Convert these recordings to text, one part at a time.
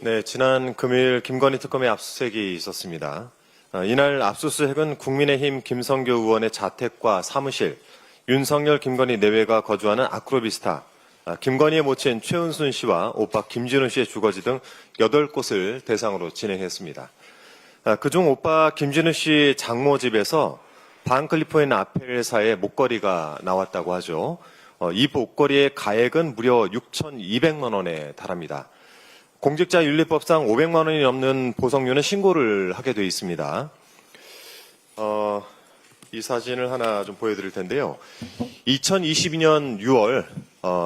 네, 지난 금요일 김건희 특검의 압수수색이 있었습니다. 이날 압수수색은 국민의힘 김성교 의원의 자택과 사무실, 윤석열, 김건희 내외가 거주하는 아크로비스타, 김건희의 모친 최은순 씨와 오빠 김진우 씨의 주거지 등 8곳을 대상으로 진행했습니다. 그중 오빠 김진우 씨 장모 집에서 반클리포인 아펠사의 목걸이가 나왔다고 하죠. 이 목걸이의 가액은 무려 6,200만 원에 달합니다. 공직자윤리법상 500만 원이 넘는 보석류는 신고를 하게 되어 있습니다. 이 사진을 하나 좀 보여드릴 텐데요. 2022년 6월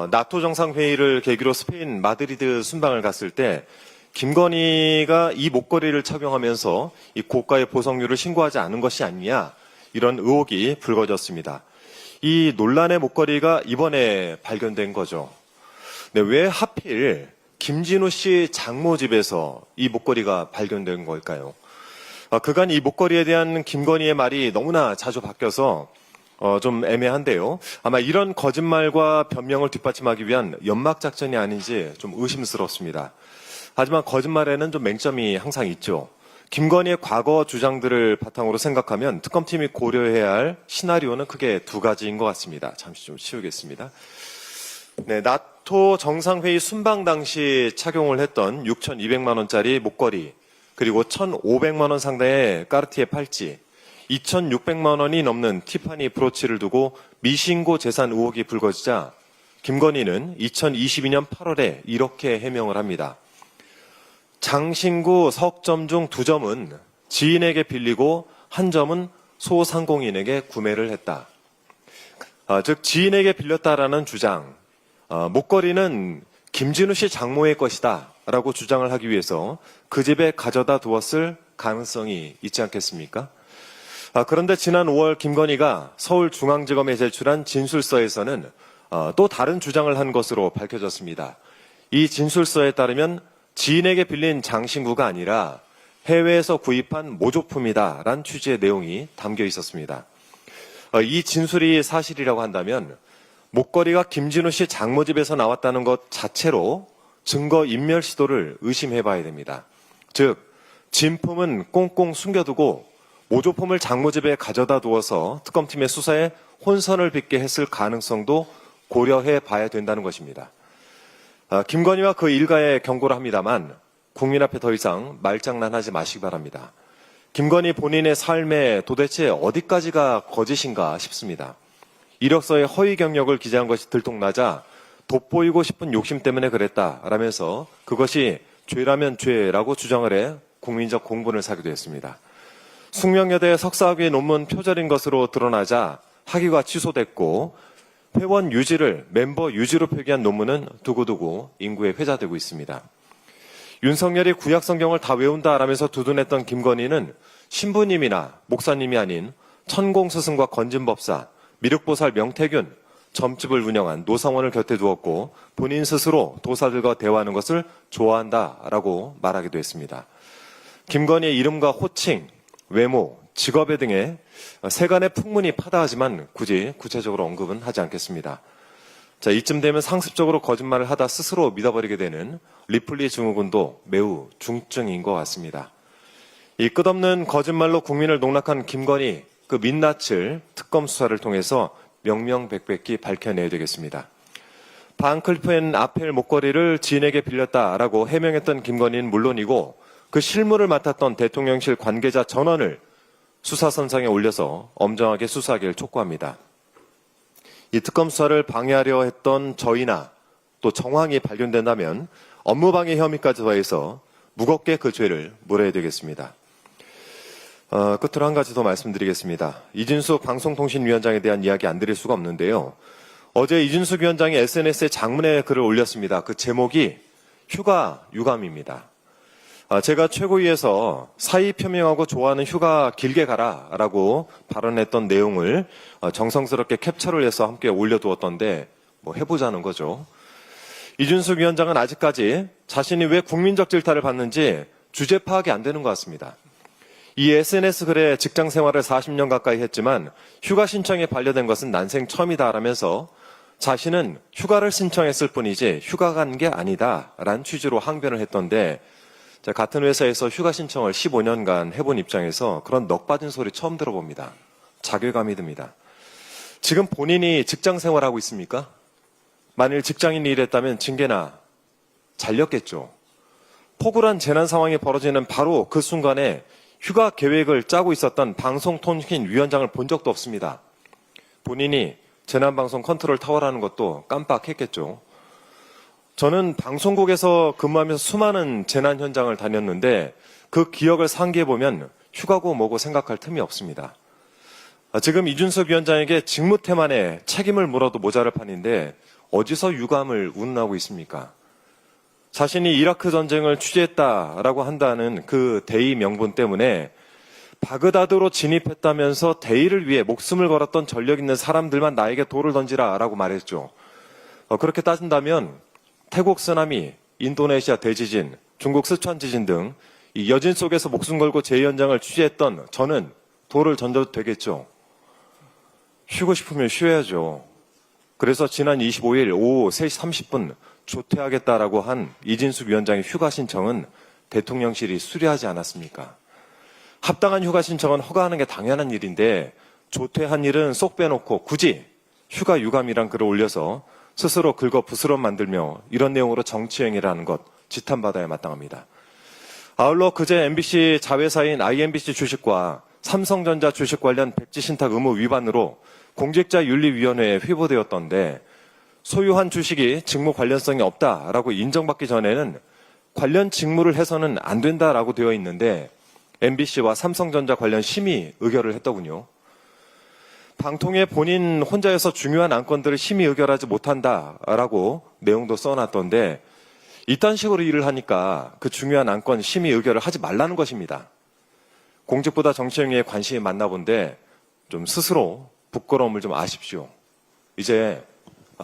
나토 정상회의를 계기로 스페인 마드리드 순방을 갔을 때 김건희가 이 목걸이를 착용하면서 이 고가의 보석류를 신고하지 않은 것이 아니냐, 이런 의혹이 불거졌습니다. 이 논란의 목걸이가 이번에 발견된 거죠. 네, 왜 하필 김진우 씨 장모 집에서 이 목걸이가 발견된 걸까요? 그간 이 목걸이에 대한 김건희의 말이 너무나 자주 바뀌어서 좀 애매한데요. 아마 이런 거짓말과 변명을 뒷받침하기 위한 연막작전이 아닌지 좀 의심스럽습니다. 하지만 거짓말에는 좀 맹점이 항상 있죠. 김건희의 과거 주장들을 바탕으로 생각하면 특검팀이 고려해야 할 시나리오는 크게 두 가지인 것 같습니다. 잠시 좀 치우겠습니다. 네, 나토 정상회의 순방 당시 착용을 했던 6,200만 원짜리 목걸이, 그리고 1,500만 원 상당의 까르티에 팔찌, 2,600만 원이 넘는 티파니 브로치를 두고 미신고 재산 의혹이 불거지자 김건희는 2022년 8월에 이렇게 해명을 합니다. 장신구 석점 중 2점은 지인에게 빌리고 1점은 소상공인에게 구매를 했다. 즉 지인에게 빌렸다라는 주장, 목걸이는 김진우 씨 장모의 것이다 라고 주장을 하기 위해서 그 집에 가져다 두었을 가능성이 있지 않겠습니까? 그런데 지난 5월 김건희가 서울중앙지검에 제출한 진술서에서는 또 다른 주장을 한 것으로 밝혀졌습니다. 이 진술서에 따르면 지인에게 빌린 장신구가 아니라 해외에서 구입한 모조품이다라는 취지의 내용이 담겨 있었습니다. 이 진술이 사실이라고 한다면 목걸이가 김진우 씨 장모 집에서 나왔다는 것 자체로 증거인멸 시도를 의심해 봐야 됩니다. 즉, 진품은 꽁꽁 숨겨두고 모조품을 장모 집에 가져다 두어서 특검팀의 수사에 혼선을 빚게 했을 가능성도 고려해 봐야 된다는 것입니다. 김건희와 그 일가에 경고를 합니다만 국민 앞에 더 이상 말장난하지 마시기 바랍니다. 김건희 본인의 삶에 도대체 어디까지가 거짓인가 싶습니다. 이력서에 허위 경력을 기재한 것이 들통나자 돋보이고 싶은 욕심 때문에 그랬다라면서 그것이 죄라면 죄라고 주장을 해 국민적 공분을 사기도 했습니다. 숙명여대 석사학위 논문 표절인 것으로 드러나자 학위가 취소됐고 회원 유지를 멤버 유지로 표기한 논문은 두고두고 인구에 회자되고 있습니다. 윤석열이 구약 성경을 다 외운다라면서 두둔했던 김건희는 신부님이나 목사님이 아닌 천공스승과 건진법사, 미륵보살 명태균, 점집을 운영한 노성원을 곁에 두었고 본인 스스로 도사들과 대화하는 것을 좋아한다라고 말하기도 했습니다. 김건희의 이름과 호칭, 외모, 직업에 등의 세간의 풍문이 파다하지만 굳이 구체적으로 언급은 하지 않겠습니다. 자, 이쯤 되면 상습적으로 거짓말을 하다 스스로 믿어버리게 되는 리플리 증후군도 매우 중증인 것 같습니다. 이 끝없는 거짓말로 국민을 농락한 김건희, 그 민낯을 특검 수사를 통해서 명명백백히 밝혀내야 되겠습니다. 반클리포인 아펠 목걸이를 지인에게 빌렸다라고 해명했던 김건희는 물론이고 그 실무를 맡았던 대통령실 관계자 전원을 수사선상에 올려서 엄정하게 수사하기를 촉구합니다. 이 특검 수사를 방해하려 했던 저희나 또 정황이 발견된다면 업무방해 혐의까지 더해서 무겁게 그 죄를 물어야 되겠습니다. 끝으로 한 가지 더 말씀드리겠습니다. 이진숙 방송통신위원장에 대한 이야기 안 드릴 수가 없는데요. 어제 이진숙 위원장이 SNS에 장문의 글을 올렸습니다. 그 제목이 휴가 유감입니다. 제가 최고위에서 사의 표명하고 좋아하는 휴가 길게 가라라고 발언했던 내용을 정성스럽게 캡처를 해서 함께 올려두었던데 뭐 해보자는 거죠. 이준숙 위원장은 아직까지 자신이 왜 국민적 질타를 받는지 주제 파악이 안 되는 것 같습니다. 이 SNS 글에 직장 생활을 40년 가까이 했지만 휴가 신청에 반려된 것은 난생 처음이다라면서 자신은 휴가를 신청했을 뿐이지 휴가 간 게 아니다라는 취지로 항변을 했던데 제가 같은 회사에서 휴가 신청을 15년간 해본 입장에서 그런 넋 빠진 소리 처음 들어봅니다. 자괴감이 듭니다. 지금 본인이 직장 생활하고 있습니까? 만일 직장인이 일했다면 징계나 잘렸겠죠. 폭우란 재난 상황이 벌어지는 바로 그 순간에 휴가 계획을 짜고 있었던 방송통신위원장을 본 적도 없습니다. 본인이 재난방송 컨트롤 타워라는 것도 깜빡했겠죠. 저는 방송국에서 근무하면서 수많은 재난 현장을 다녔는데 그 기억을 상기해보면 휴가고 뭐고 생각할 틈이 없습니다. 지금 이준석 위원장에게 직무태만에 책임을 물어도 모자랄 판인데 어디서 유감을 운운하고 있습니까? 자신이 이라크 전쟁을 취재했다라고 한다는 그 대의 명분 때문에 바그다드로 진입했다면서 대의를 위해 목숨을 걸었던 전력 있는 사람들만 나에게 돌을 던지라라고 말했죠. 그렇게 따진다면 태국 쓰나미, 인도네시아 대지진, 중국 스촨 지진 등 이 여진 속에서 목숨 걸고 제 현장을 취재했던 저는 돌을 던져도 되겠죠. 쉬고 싶으면 쉬어야죠. 그래서 지난 25일 오후 3시 30분 조퇴하겠다라고 한 이진숙 위원장의 휴가 신청은 대통령실이 수리하지 않았습니까? 합당한 휴가 신청은 허가하는 게 당연한 일인데 조퇴한 일은 쏙 빼놓고 굳이 휴가 유감이란 글을 올려서 스스로 긁어 부스럼 만들며 이런 내용으로 정치행위라는 것 지탄받아야 마땅합니다. 아울러 그제 MBC 자회사인 IMBC 주식과 삼성전자 주식 관련 백지 신탁 의무 위반으로 공직자윤리위원회에 회부되었던데 소유한 주식이 직무 관련성이 없다라고 인정받기 전에는 관련 직무를 해서는 안 된다라고 되어 있는데 MBC와 삼성전자 관련 심의 의결을 했더군요. 방통위에 본인 혼자여서 중요한 안건들을 심의 의결하지 못한다라고 내용도 써놨던데 이딴 식으로 일을 하니까 그 중요한 안건 심의 의결을 하지 말라는 것입니다. 공직보다 정치행위에 관심이 많나 본데 좀 스스로 부끄러움을 좀 아십시오. 이제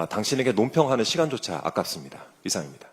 당신에게 논평하는 시간조차 아깝습니다. 이상입니다.